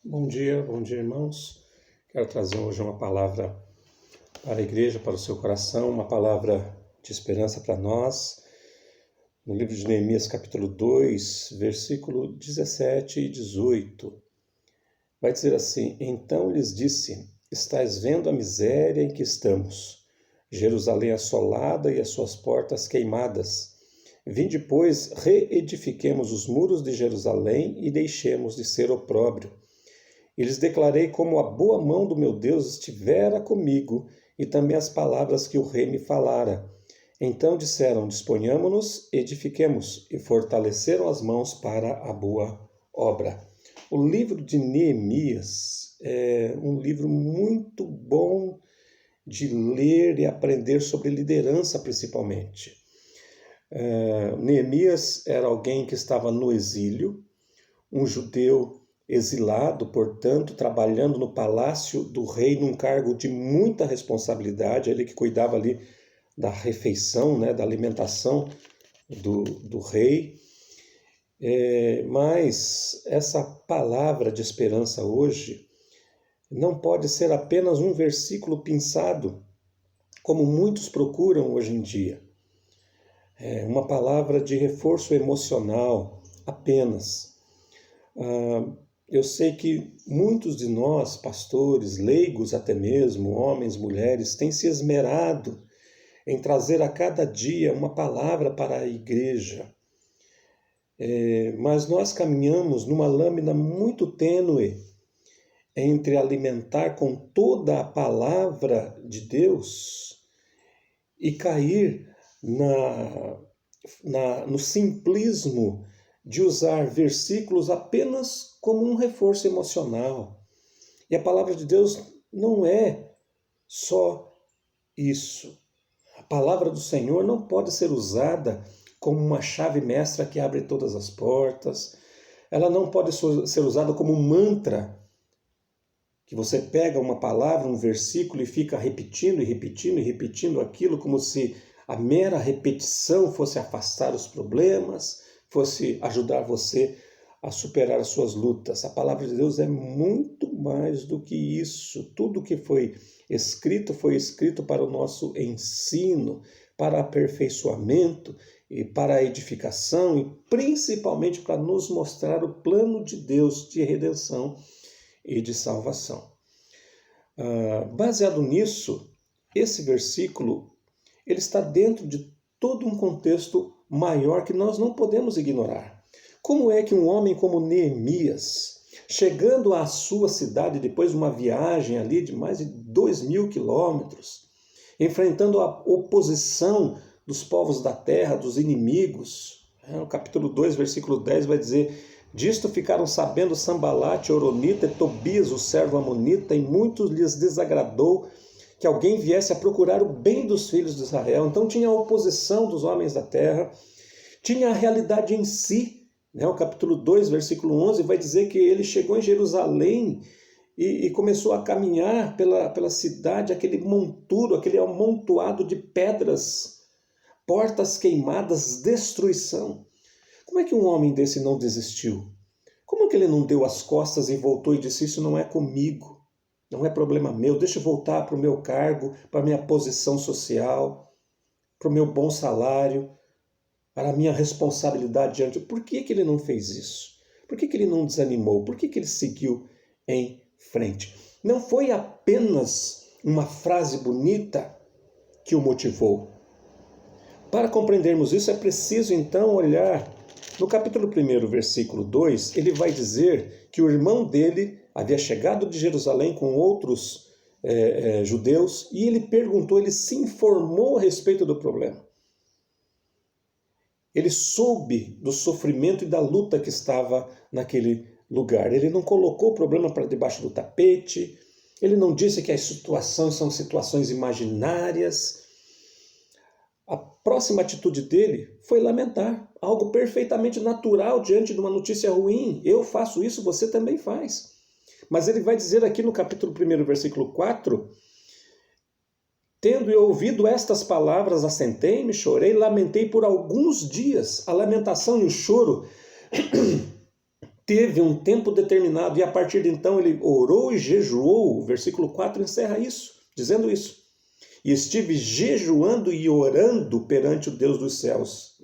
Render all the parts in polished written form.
Bom dia, irmãos. Quero trazer hoje uma palavra para a igreja, para o seu coração, uma palavra de esperança para nós. No livro de Neemias, capítulo 2, versículo 17 e 18. Vai dizer assim: Então lhes disse: Estais vendo a miséria em que estamos, Jerusalém assolada e as suas portas queimadas. Vinde, pois, reedifiquemos os muros de Jerusalém e deixemos de ser opróbrio. E lhes declarei como a boa mão do meu Deus estivera comigo, e também as palavras que o rei me falara. Então disseram: Disponhamo-nos, edifiquemos, e fortaleceram as mãos para a boa obra. O livro de Neemias é um livro muito bom de ler e aprender sobre liderança, principalmente. Neemias era alguém que estava no exílio, um judeu exilado, portanto, trabalhando no palácio do rei num cargo de muita responsabilidade, ele que cuidava ali da refeição, da alimentação do rei. Mas essa palavra de esperança hoje não pode ser apenas um versículo pensado, como muitos procuram hoje em dia. É uma palavra de reforço emocional apenas. Eu sei que muitos de nós, pastores, leigos até mesmo, homens, mulheres, têm se esmerado em trazer a cada dia uma palavra para a igreja. Mas nós caminhamos numa lâmina muito tênue entre alimentar com toda a palavra de Deus e cair no simplismo de usar versículos apenas como um reforço emocional. E a palavra de Deus não é só isso. A palavra do Senhor não pode ser usada como uma chave mestra que abre todas as portas. Ela não pode ser usada como um mantra, que você pega uma palavra, um versículo e fica repetindo e repetindo e repetindo aquilo como se a mera repetição fosse afastar os problemas, fosse ajudar você a superar as suas lutas. A palavra de Deus é muito mais do que isso. Tudo que foi escrito para o nosso ensino, para aperfeiçoamento e para a edificação e principalmente para nos mostrar o plano de Deus de redenção e de salvação. Baseado nisso, esse versículo ele está dentro de todo um contexto maior que nós não podemos ignorar. Como é que um homem como Neemias, chegando à sua cidade depois de uma viagem ali de mais de 2.000 quilômetros, enfrentando a oposição dos povos da terra, dos inimigos, no capítulo 2, versículo 10 vai dizer: Disto ficaram sabendo Sambalate, Oronita e Tobias, o servo amonita, e muitos lhes desagradou que alguém viesse a procurar o bem dos filhos de Israel. Então tinha a oposição dos homens da terra, tinha a realidade em si. O capítulo 2, versículo 11, vai dizer que ele chegou em Jerusalém e começou a caminhar pela cidade, aquele monturo, aquele amontoado de pedras, portas queimadas, destruição. Como é que um homem desse não desistiu? Como é que ele não deu as costas e voltou e disse: Isso não é comigo? Não é problema meu, deixa eu voltar para o meu cargo, para a minha posição social, para o meu bom salário, para a minha responsabilidade diante. Por que ele não fez isso? Por que ele não desanimou? Por que ele seguiu em frente? Não foi apenas uma frase bonita que o motivou. Para compreendermos isso, é preciso então olhar no capítulo 1, versículo 2, ele vai dizer que o irmão dele havia chegado de Jerusalém com outros judeus e ele perguntou, ele se informou a respeito do problema. Ele soube do sofrimento e da luta que estava naquele lugar. Ele não colocou o problema para debaixo do tapete, ele não disse que as situações são situações imaginárias. A próxima atitude dele foi lamentar, algo perfeitamente natural diante de uma notícia ruim. Eu faço isso, você também faz. Mas ele vai dizer aqui no capítulo 1, versículo 4, tendo eu ouvido estas palavras, assentei-me, chorei, lamentei por alguns dias. A lamentação e o choro teve um tempo determinado e a partir de então ele orou e jejuou. O versículo 4 encerra isso, dizendo isso. E estive jejuando e orando perante o Deus dos céus.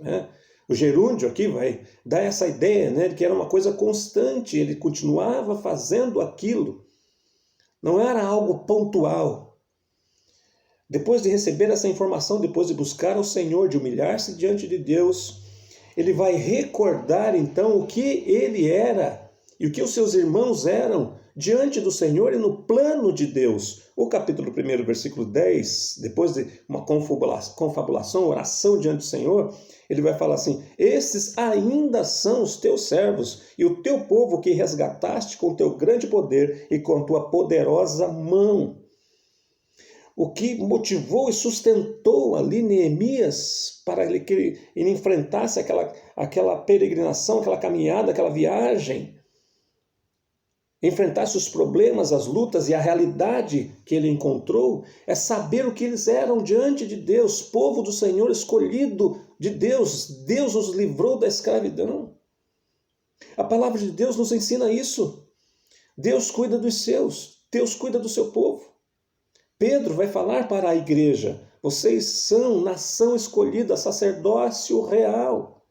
O gerúndio aqui vai dar essa ideia, de que era uma coisa constante, ele continuava fazendo aquilo. Não era algo pontual. Depois de receber essa informação, depois de buscar ao Senhor, de humilhar-se diante de Deus, ele vai recordar então o que ele era e o que os seus irmãos eram diante do Senhor e no plano de Deus. O capítulo 1, versículo 10, depois de uma confabulação, oração diante do Senhor, ele vai falar assim: esses ainda são os teus servos e o teu povo que resgataste com teu grande poder e com tua poderosa mão. O que motivou e sustentou ali Neemias para que ele enfrentasse aquela peregrinação, aquela caminhada, aquela viagem, enfrentasse os problemas, as lutas e a realidade que ele encontrou, é saber o que eles eram diante de Deus, povo do Senhor, escolhido de Deus. Deus os livrou da escravidão. A palavra de Deus nos ensina isso. Deus cuida dos seus, Deus cuida do seu povo. Pedro vai falar para a igreja: vocês são nação escolhida, sacerdócio real,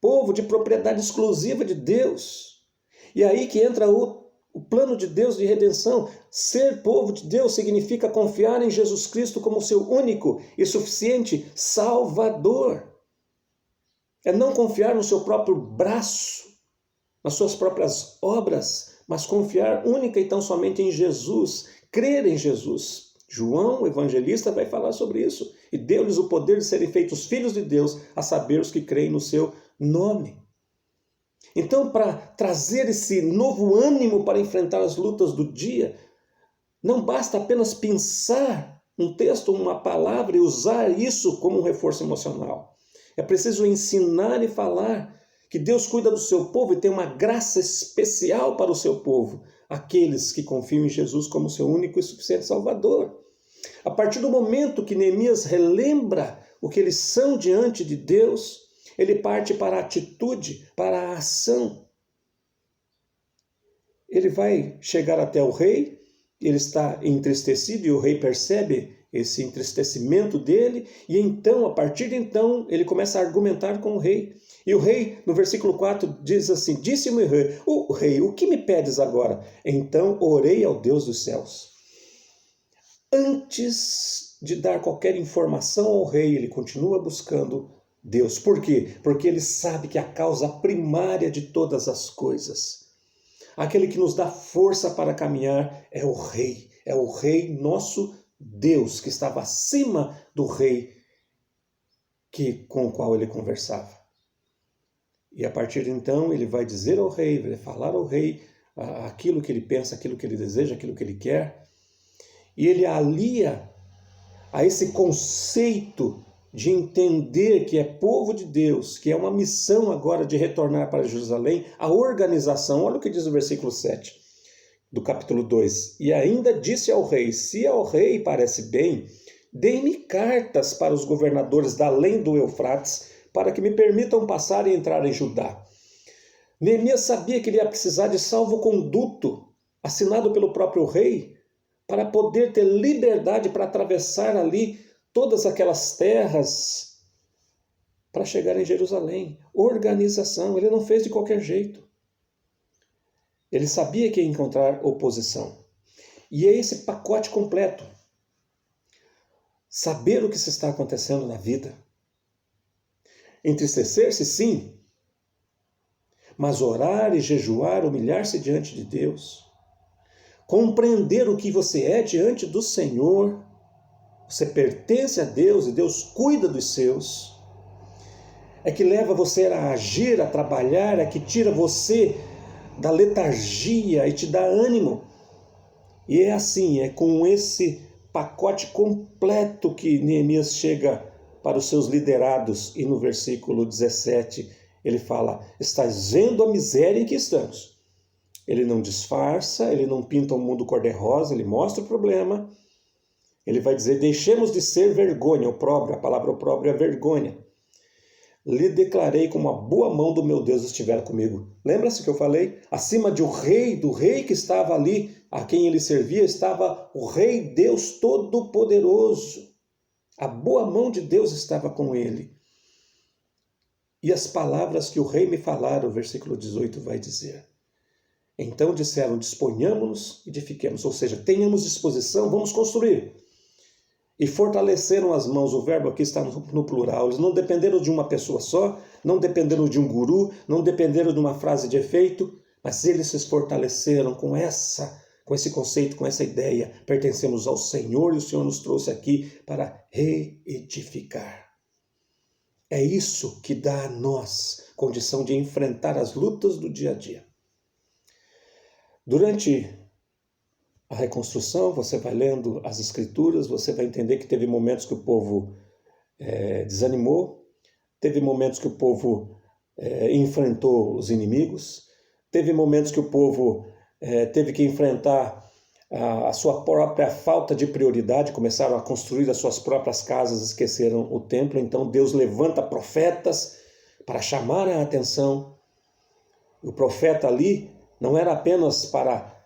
povo de propriedade exclusiva de Deus. E aí que entra o plano de Deus de redenção. Ser povo de Deus significa confiar em Jesus Cristo como seu único e suficiente Salvador. É não confiar no seu próprio braço, nas suas próprias obras, mas confiar única e tão somente em Jesus, crer em Jesus. João, o evangelista, vai falar sobre isso. E deu-lhes o poder de serem feitos filhos de Deus, a saber, os que creem no seu nome. Então, para trazer esse novo ânimo para enfrentar as lutas do dia, não basta apenas pensar um texto, uma palavra e usar isso como um reforço emocional. É preciso ensinar e falar que Deus cuida do seu povo e tem uma graça especial para o seu povo, aqueles que confiam em Jesus como seu único e suficiente Salvador. A partir do momento que Neemias relembra o que eles são diante de Deus, ele parte para a atitude, para a ação. Ele vai chegar até o rei, ele está entristecido e o rei percebe esse entristecimento dele, e então, a partir de então, ele começa a argumentar com o rei. E o rei, no versículo 4, diz assim: disse-me o rei, o que me pedes agora? Então orei ao Deus dos céus. Antes de dar qualquer informação ao rei, ele continua buscando Deus. Por quê? Porque ele sabe que a causa primária de todas as coisas, aquele que nos dá força para caminhar, é o rei nosso Deus, que estava acima do rei com o qual ele conversava. E a partir de então ele vai dizer ao rei, vai falar ao rei aquilo que ele pensa, aquilo que ele deseja, aquilo que ele quer, e ele alia a esse conceito de entender que é povo de Deus, que é uma missão agora de retornar para Jerusalém, a organização. Olha o que diz o versículo 7 do capítulo 2. E ainda disse ao rei: se ao rei parece bem, dê-me cartas para os governadores da além do Eufrates, para que me permitam passar e entrar em Judá. Neemias sabia que ele ia precisar de salvo-conduto, assinado pelo próprio rei, para poder ter liberdade para atravessar ali todas aquelas terras para chegar em Jerusalém. Organização, ele não fez de qualquer jeito. Ele sabia que ia encontrar oposição. E é esse pacote completo. Saber o que se está acontecendo na vida. Entristecer-se, sim. Mas orar e jejuar, humilhar-se diante de Deus. Compreender o que você é diante do Senhor. Você pertence a Deus e Deus cuida dos seus. É que leva você a agir, a trabalhar, é que tira você da letargia e te dá ânimo. E é assim, é com esse pacote completo que Neemias chega para os seus liderados. E no versículo 17 ele fala: estás vendo a miséria em que estamos. Ele não disfarça, ele não pinta um mundo cor-de-rosa, ele mostra o problema. Ele vai dizer: deixemos de ser vergonha, opróbrio. A palavra opróbrio é vergonha. lhe declarei como a boa mão do meu Deus estiver comigo. Lembra-se que eu falei? Acima do rei que estava ali, a quem ele servia, estava o Rei Deus Todo-Poderoso. A boa mão de Deus estava com ele. E as palavras que o rei me falara, o versículo 18 vai dizer. Então disseram, disponhamos-nos e edifiquemos, ou seja, tenhamos disposição, vamos construir. E fortaleceram as mãos, o verbo aqui está no plural, eles não dependeram de uma pessoa só, não dependeram de um guru, não dependeram de uma frase de efeito, mas eles se fortaleceram com esse conceito, com essa ideia. Pertencemos ao Senhor e o Senhor nos trouxe aqui para reedificar. É isso que dá a nós condição de enfrentar as lutas do dia a dia. Durante a reconstrução, você vai lendo as escrituras, você vai entender que teve momentos que o povo desanimou, teve momentos que o povo enfrentou os inimigos, teve momentos que o povo teve que enfrentar a sua própria falta de prioridade, começaram a construir as suas próprias casas, esqueceram o templo. Então Deus levanta profetas para chamar a atenção. O profeta ali não era apenas para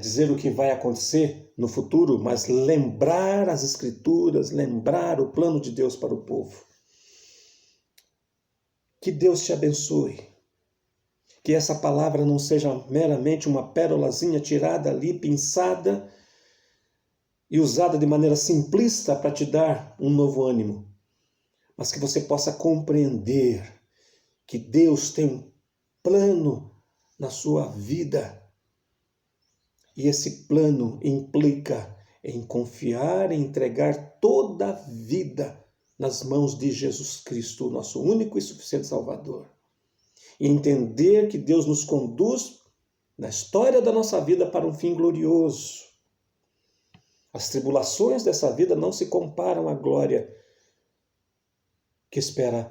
dizer o que vai acontecer no futuro, mas lembrar as escrituras, lembrar o plano de Deus para o povo. Que Deus te abençoe. Que essa palavra não seja meramente uma pérolazinha tirada ali, pinçada e usada de maneira simplista para te dar um novo ânimo, mas que você possa compreender que Deus tem um plano na sua vida. E esse plano implica em confiar e entregar toda a vida nas mãos de Jesus Cristo, nosso único e suficiente Salvador. E entender que Deus nos conduz na história da nossa vida para um fim glorioso. As tribulações dessa vida não se comparam à glória que espera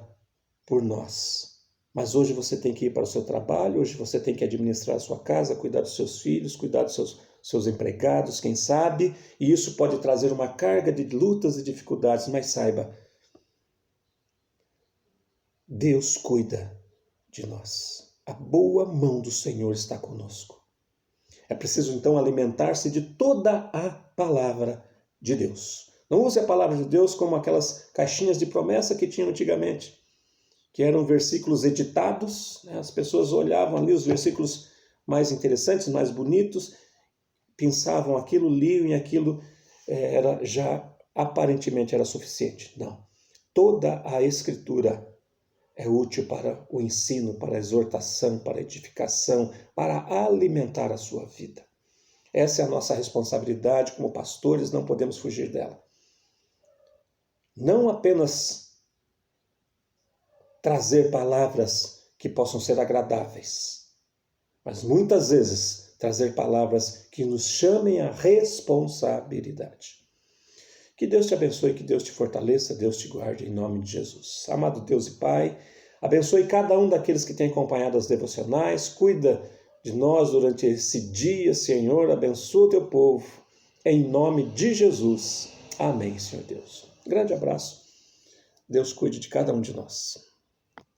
por nós. Mas hoje você tem que ir para o seu trabalho, hoje você tem que administrar a sua casa, cuidar dos seus filhos, cuidar dos seus empregados, quem sabe, e isso pode trazer uma carga de lutas e dificuldades, mas saiba, Deus cuida de nós. A boa mão do Senhor está conosco. É preciso então alimentar-se de toda a palavra de Deus. Não use a palavra de Deus como aquelas caixinhas de promessa que tinham antigamente, que eram versículos editados, né? As pessoas olhavam ali os versículos mais interessantes, mais bonitos, pensavam aquilo, liam e aquilo aparentemente era suficiente. Não. Toda a Escritura é útil para o ensino, para a exortação, para a edificação, para alimentar a sua vida. Essa é a nossa responsabilidade como pastores, não podemos fugir dela. Não apenas trazer palavras que possam ser agradáveis, mas muitas vezes trazer palavras que nos chamem à responsabilidade. Que Deus te abençoe, que Deus te fortaleça, Deus te guarde em nome de Jesus. Amado Deus e Pai, abençoe cada um daqueles que tem acompanhado as devocionais, cuida de nós durante esse dia, Senhor, abençoa o teu povo, em nome de Jesus. Amém, Senhor Deus. Grande abraço, Deus cuide de cada um de nós.